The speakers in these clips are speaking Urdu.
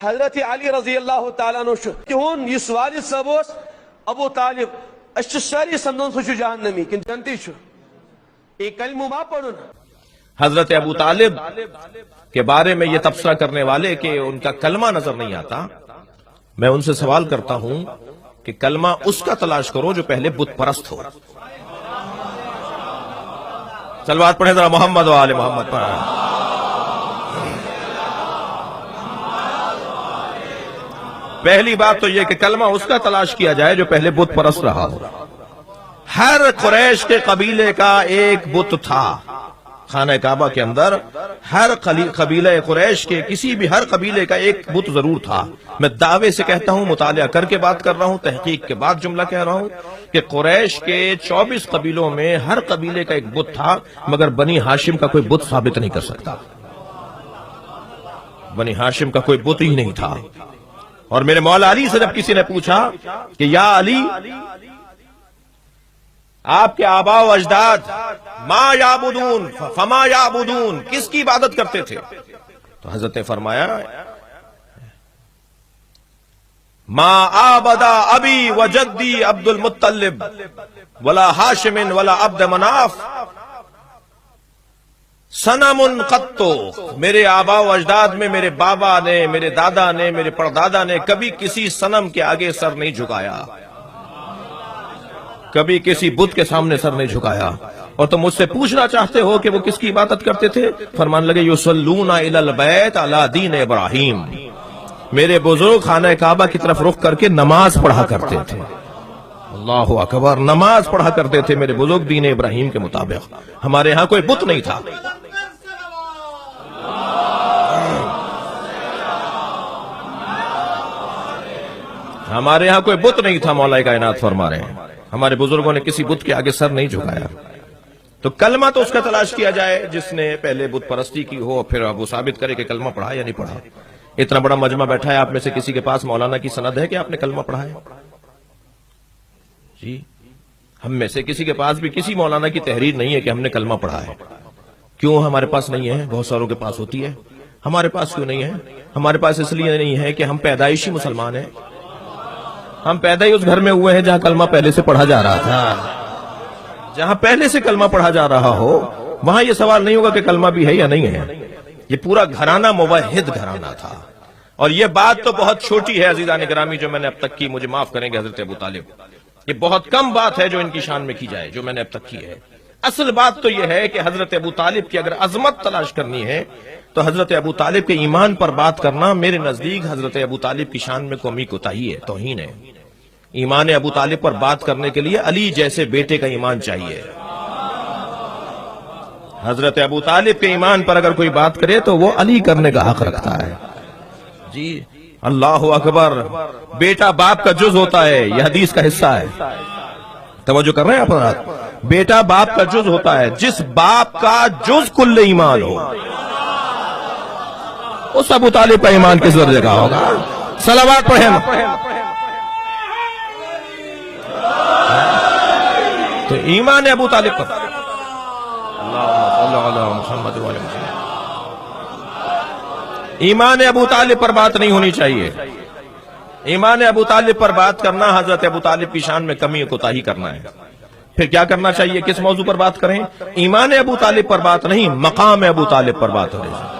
حضرت علی رضی اللہ تعالیٰ عنہ تہن اس والد صاحب ابو طالب اس ساری سمجھن سہ جہنمی کن جنتی ایک کلمہ ما پڑھن. حضرت ابو طالب کے بارے میں یہ تبصرہ کرنے والے کہ ان کا کلمہ نظر نہیں آتا، میں ان سے سوال کرتا ہوں کہ کلمہ اس کا تلاش کرو جو پہلے بت پرست ہو. صلوات پڑھیں ذرا محمد و آل محمد پڑھیں. پہلی بات تو یہ کہ کلمہ اس کا تلاش کیا جائے جو پہلے بت پرست رہا ہو. ہر قریش کے قبیلے کا ایک بت تھا. خانہ کعبہ کے اندر ہر قبیلہ قریش کے کسی بھی ہر قبیلے کا ایک بت ضرور تھا. میں دعوے سے کہتا ہوں، مطالعہ کر کے بات کر رہا ہوں، تحقیق کے بعد جملہ کہہ رہا ہوں کہ قریش کے 24 قبیلوں میں ہر قبیلے کا ایک بت تھا، مگر بنی ہاشم کا کوئی بت ثابت نہیں کر سکتا. بنی ہاشم کا کوئی بت ہی نہیں تھا. اور میرے مولا علی سے جب کسی نے پوچھا کہ یا علی، آپ کے آباء و اجداد ما یعبدون فما یعبدون، کس کی عبادت کرتے تھے؟ تو حضرت نے فرمایا ما عبد ابی و جدی عبد المطلب ولا ہاشم ولا عبد مناف صنم قط. میرے آباء و اجداد میں میرے بابا نے، میرے دادا نے، میرے پردادا نے کبھی کسی صنم کے آگے سر نہیں جھکایا، کبھی کسی بت کے سامنے سر نہیں جھکایا. اور تم مجھ سے پوچھنا چاہتے ہو کہ وہ کس کی عبادت کرتے تھے؟ فرمان لگے یصلون الی البیت علی دین ابراہیم. میرے بزرگ خانہ کعبہ کی طرف رخ کر کے نماز پڑھا کرتے تھے. اللہ اکبر، نماز پڑھا کرتے تھے میرے بزرگ دین ابراہیم کے مطابق. ہمارے ہاں کوئی بت نہیں تھا. ہمارے ہاں کوئی بت نہیں تھا. مولا کائنات فرما رہے ہیں ہمارے بزرگوں نے کسی بت کے آگے سر نہیں جھکایا. تو کلمہ تو اس کا تلاش کیا جائے جس نے پہلے بت پرستی کی ہو، پھر اب وہ ثابت کرے کہ کلمہ پڑھا یا نہیں پڑھا. اتنا بڑا مجمع بیٹھا ہے، آپ میں سے کسی کے پاس مولانا کی سند ہے کہ آپ نے کلمہ پڑھا ہے؟ جی، ہم میں سے کسی کے پاس بھی کسی مولانا کی تحریر نہیں ہے کہ ہم نے کلمہ پڑھا ہے. کیوں ہمارے پاس نہیں ہے؟ بہت ساروں کے پاس ہوتی ہے. ہمارے پاس کیوں نہیں ہے؟ ہمارے پاس اس لیے نہیں ہے کہ ہم پیدائشی مسلمان ہیں. ہم پیدا ہی اس گھر میں ہوئے ہیں جہاں کلمہ پہلے سے پڑھا جا رہا تھا. جہاں پہلے سے کلمہ پڑھا جا رہا ہو وہاں یہ سوال نہیں ہوگا کہ کلمہ بھی ہے یا نہیں ہے. یہ پورا گھرانہ موحد گھرانہ تھا. اور یہ بات تو بہت چھوٹی ہے عزیزان گرامی جو میں نے اب تک کی، مجھے معاف کریں گے حضرت ابو طالب، یہ بہت کم بات ہے جو ان کی شان میں کی جائے جو میں نے اب تک کی ہے. اصل بات تو یہ ہے کہ حضرت ابو طالب کی اگر عظمت تلاش کرنی ہے تو حضرت ابو طالب کے ایمان پر بات کرنا میرے نزدیک حضرت ابو طالب کی شان میں قومی کوتاہی ہے، توہین ہے. ایمان ابو طالب پر بات کرنے کے لیے علی جیسے بیٹے کا ایمان چاہیے. حضرت ابو طالب کے ایمان پر اگر کوئی بات کرے تو وہ علی کرنے کا حق رکھتا ہے. جی اللہ اکبر. بیٹا باپ کا جز ہوتا ہے، یہ حدیث کا حصہ ہے. توجہ کر رہے ہیں آپ؟ بیٹا باپ کا جز ہوتا ہے. جس باپ کا جز کل ایمان ہو اس ابو طالب کا ایمان کس درجے کا ہوگا؟ صلوات پڑھیں. تو ایمان ابو طالب پر محمد ایمان ابو طالب پر بات نہیں ہونی چاہیے. ایمان ابو طالب پر بات کرنا حضرت ابو طالب کی شان میں کمی کوتاہی کرنا ہے. پھر کیا کرنا چاہیے؟ کس موضوع پر بات کریں؟ ایمان ابو طالب پر بات نہیں، مقام ابو طالب پر بات ہو رہی ہے،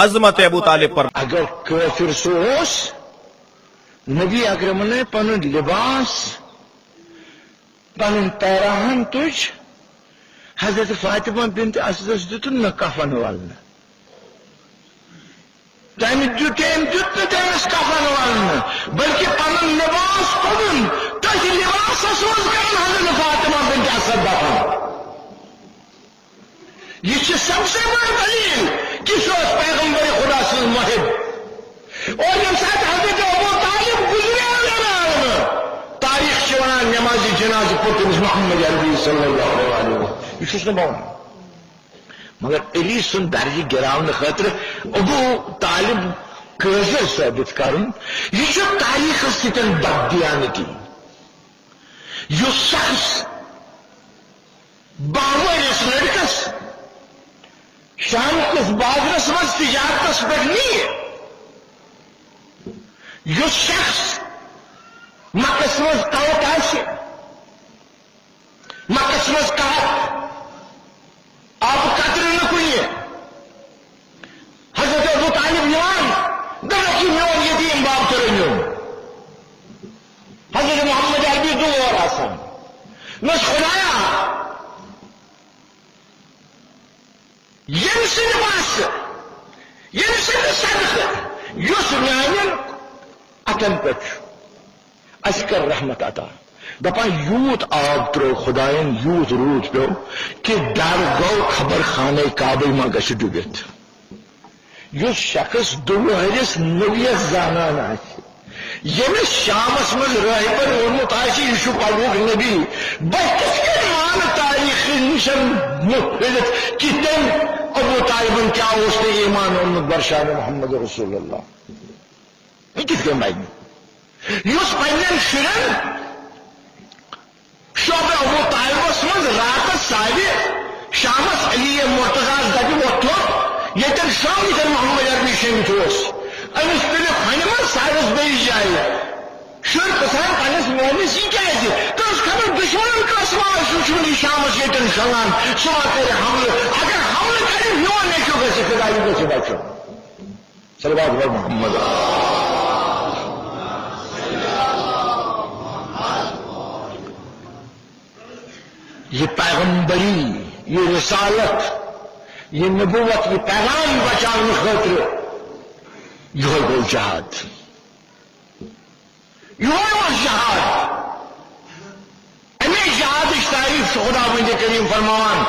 عظمت ابو طالب پر. اگر کافر سوس نبی اکرم نے پنن لباس پنن پیراہن تج حضرت فاطمہ بنت اسد دتن نہ کفن والن تم تمس کفن والن بلکہ پنن لباس پنن تج لباس حضرت فاطمہ بنت اسد دفن. یہ سب سے بڑا دلیل کہ سو پیغمبر خدا سے محب. اور یہ ساتھ حضرت ابو طالب گزرے تاریخ شوان نمازی جناز پترس محمد عربی صلی اللہ علیہ وسلم یہ چھس نباؤن. مگر علی سن درجہ گراؤن خاطر ابو طالب قاضر ثابت کرن یہ چھو تاریخ ستن بددیانتی. یہ شخص باورس لڑکس شام کس بازرس مز تجارتس پہ نہیں یس شخص مکس مز قحط آسہِ مکس مز قحط آب قطرٕ نہٕ کُنہِ حضرت ابو طالب نِوان دپان میون یتیٖم باب تہِ رٔنِو حضرت محمد عربی دور آسان نس خدایا یم سند پاسہٕ یم سند صدقہٕ یُس میانٮ۪ن اتن پٮ۪ٹھ چھُ اَسہِ کر رحمت عطا دپان یوٗت آب ترٛوو خدایَن یوٗت روٗد پیوٚو کہِ ڈر گوٚو خبر خانہ کعبے ما گژھِ ڈُبِتھ یُس شخص دُوہرِس نبیس زانان آسہِ ییٚمِس شامس منٛز رٲہبر ووٚنمُت آسہِ یہِ چھُ پگہُک نبی بہٕ کِتھ کٔنۍ مانہٕ تاریٖخ نِش مُفرِتھ کہِ تٔمۍ ابو طالبن کیٛاہ اوس نہٕ ایمان اوٚنمُت برشان محمد رسول اللہ یہِ کِتھ کٔنۍ بنہِ یُس پننٮ۪ن شُرٮ۪ن شعبہ ابو طالبس منٛز راتس ساوِ شامس علی مرتضیٰ دپہِ وۄتھُن ییٚتٮ۪ن شامچن محمد عربی شیٚمِتھ اوس أمِس پِلہِ فنہِ منٛز ساوس بیٚیِس جایہِ شُرۍ پرٛژھان پننِس مٲلِس یہِ کیٛازِ کٲنٛسہِ خبر دُشمنن کٲنٛسہِ ما آسہِ سُہ چھُنہٕ یہِ شامس ییٚتٮ۪ن شۄنٛگان سُہ ما کرِ حملہٕ اگر حملہٕ کرِ میون نیٚچوٗ گژھِ خۄدایہِ گژھِ بچُن صلوات بر محمد یہ پیغمبری یہ رسالت یہ نبوت یہ پیغام بچانے خاطر یہ گو جہاد یہ جہاد امی جہاد تعریف خدا مجھے کریم فرمان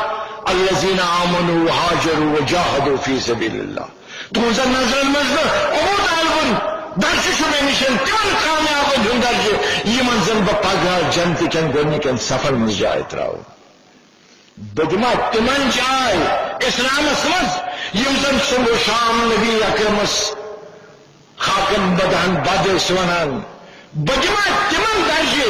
الذین آمنوا وہاجروا وجاہدوا فی سبیل اللہ تہذا نظر مزہ ابو طالب درجہ شمہ نشن تمن کامیاب ہند درجہ یمن زن بہ پگہ جنت کن گۄڈنِکٮ۪ن سفر مز جائے تراو بہ دِما تمن جائے اسلامس مز یم زن صبح شام نبی اکرمس خاکن بدہن بد ٲسۍ ونان بہ دِما تمن درجہ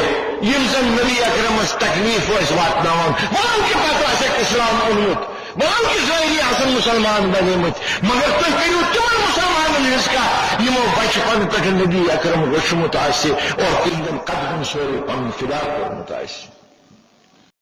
یم زن نبی اکرمس تکلیف ٲسۍ واتناوان ولو کہ پتہ آسیکھ اسلام اوٚنمُت ولو کہ ظٲہری آسن مسلمان بنیمٕتۍ مگر تُہۍ کٔرِو تمن مسلمانن ہٕنٛز کتھ یمو بچپن پٮ۪ٹھ نبی اکرم وٕچھمُت آسہِ اور تِہنٛدٮ۪ن قدمن سورُے پنُن فدا کوٚرمُت آسہِ